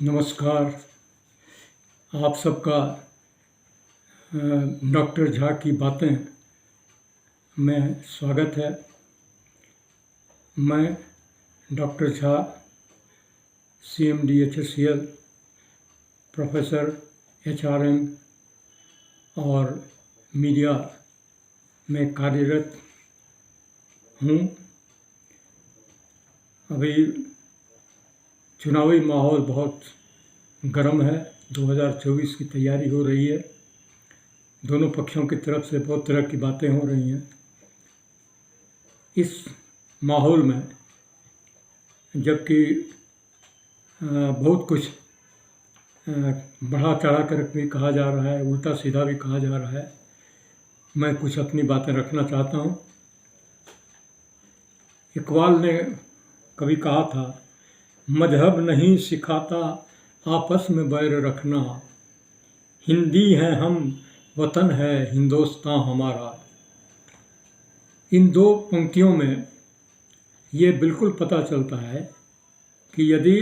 नमस्कार। आप सबका डॉक्टर झा की बातें में स्वागत है। मैं doctor Jha CMD HSCL professor HRM और मीडिया में कार्यरत हूँ। अभी चुनावी माहौल बहुत गर्म है। 2024 की तैयारी हो रही है। दोनों पक्षों की तरफ से बहुत तरह की बातें हो रही हैं। इस माहौल में जबकि बहुत कुछ बढ़ा चढ़ा कर भी कहा जा रहा है, उल्टा सीधा भी कहा जा रहा है, मैं कुछ अपनी बातें रखना चाहता हूँ। इकबाल ने कभी कहा था, मजहब नहीं सिखाता आपस में बैर रखना, हिंदी हैं हम, वतन है हिंदुस्तान हमारा। इन दो पंक्तियों में ये बिल्कुल पता चलता है कि यदि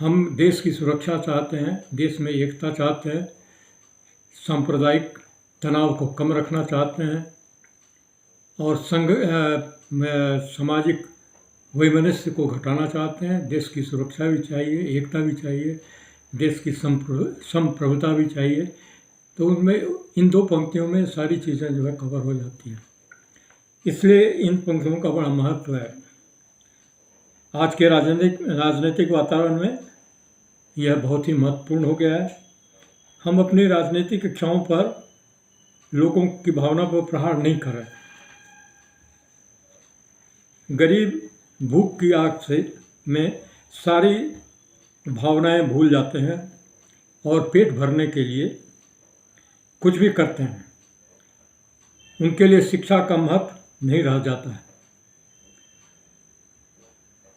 हम देश की सुरक्षा चाहते हैं, देश में एकता चाहते हैं, सांप्रदायिक तनाव को कम रखना चाहते हैं और सामाजिक वैमनस्य को घटाना चाहते हैं, देश की सुरक्षा भी चाहिए, एकता भी चाहिए, देश की संप्रभुता भी चाहिए, तो उनमें इन दो पंक्तियों में सारी चीज़ें जो है कवर हो जाती हैं। इसलिए इन पंक्तियों का बड़ा महत्व है। आज के राजनीतिक वातावरण में यह बहुत ही महत्वपूर्ण हो गया है। हम अपनी राजनीतिक इच्छाओं पर लोगों की भावना पर प्रहार नहीं कर रहे। गरीब भूख की आग से में सारी भावनाएं भूल जाते हैं और पेट भरने के लिए कुछ भी करते हैं। उनके लिए शिक्षा का महत्व नहीं रह जाता है।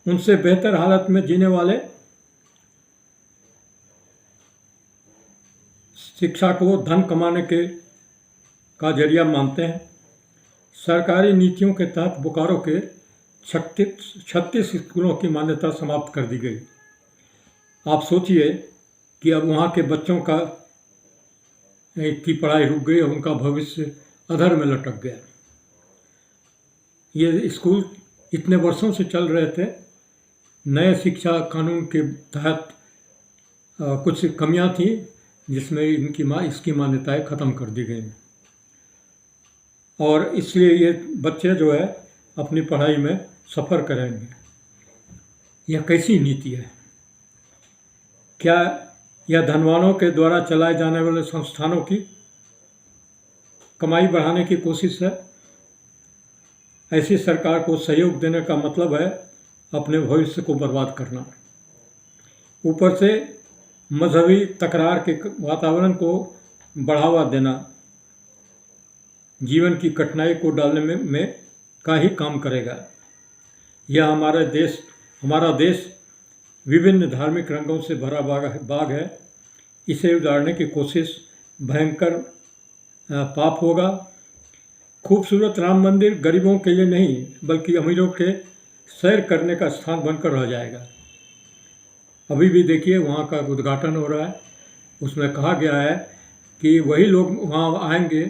उनसे बेहतर हालत में जीने वाले शिक्षा को धन कमाने का जरिया मानते हैं। सरकारी नीतियों के तहत बोकारो के 36 स्कूलों की मान्यता समाप्त कर दी गई। आप सोचिए कि अब वहाँ के बच्चों की पढ़ाई रुक गई और उनका भविष्य अधर में लटक गया। ये स्कूल इतने वर्षों से चल रहे थे। नए शिक्षा कानून के तहत कुछ कमियां थी जिसमें इसकी मान्यताएं ख़त्म कर दी गई और इसलिए ये बच्चे जो है अपनी पढ़ाई में सफ़र करेंगे। यह कैसी नीति है? क्या यह धनवानों के द्वारा चलाए जाने वाले संस्थानों की कमाई बढ़ाने की कोशिश है? ऐसी सरकार को सहयोग देने का मतलब है अपने भविष्य को बर्बाद करना। ऊपर से मजहबी तकरार के वातावरण को बढ़ावा देना जीवन की कठिनाई को डालने में का ही काम करेगा। यह हमारा देश विभिन्न धार्मिक रंगों से भरा बाग है। इसे उजाड़ने की कोशिश भयंकर पाप होगा। खूबसूरत राम मंदिर गरीबों के लिए नहीं बल्कि अमीरों के सैर करने का स्थान बनकर रह जाएगा। अभी भी देखिए वहाँ का उद्घाटन हो रहा है। उसमें कहा गया है कि वही लोग वहाँ आएंगे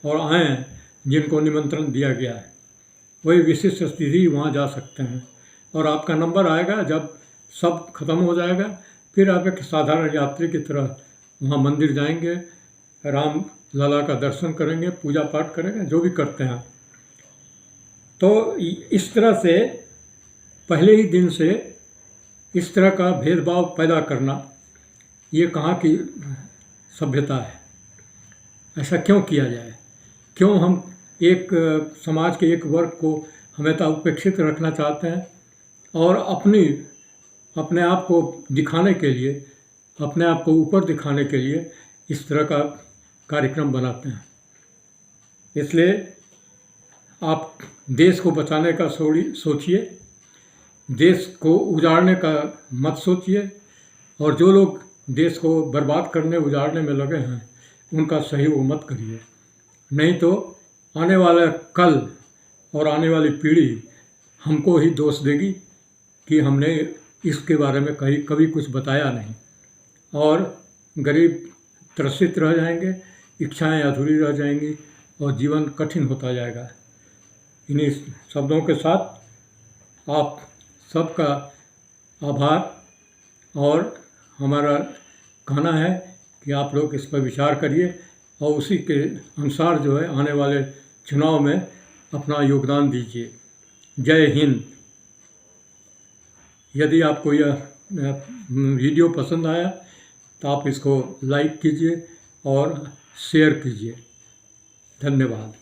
और आएँ जिनको निमंत्रण दिया गया है, वही विशिष्ट अतिथि वहाँ जा सकते हैं और आपका नंबर आएगा। जब सब खत्म हो जाएगा फिर आप एक साधारण यात्री की तरह वहाँ मंदिर जाएंगे, राम लला का दर्शन करेंगे, पूजा पाठ करेंगे, जो भी करते हैं। तो इस तरह से पहले ही दिन से इस तरह का भेदभाव पैदा करना, ये कहाँ की सभ्यता है? ऐसा क्यों किया जाए? क्यों हम एक समाज के एक वर्ग को हमेशा उपेक्षित रखना चाहते हैं और अपने आप को दिखाने के लिए, अपने आप को ऊपर दिखाने के लिए इस तरह का कार्यक्रम बनाते हैं? इसलिए आप देश को बचाने का सोचिए, देश को उजाड़ने का मत सोचिए और जो लोग देश को बर्बाद करने उजाड़ने में लगे हैं उनका सहयोग मत करिए। नहीं तो आने वाला कल और आने वाली पीढ़ी हमको ही दोष देगी कि हमने इसके बारे में कभी कुछ बताया नहीं, और गरीब त्रसित रह जाएंगे, इच्छाएं अधूरी रह जाएंगी और जीवन कठिन होता जाएगा। इन्हीं शब्दों के साथ आप सबका आभार, और हमारा कहना है कि आप लोग इस पर विचार करिए और उसी के अनुसार जो है आने वाले चुनाव में अपना योगदान दीजिए। जय हिंद। यदि आपको यह वीडियो पसंद आया तो आप इसको लाइक कीजिए और शेयर कीजिए। धन्यवाद।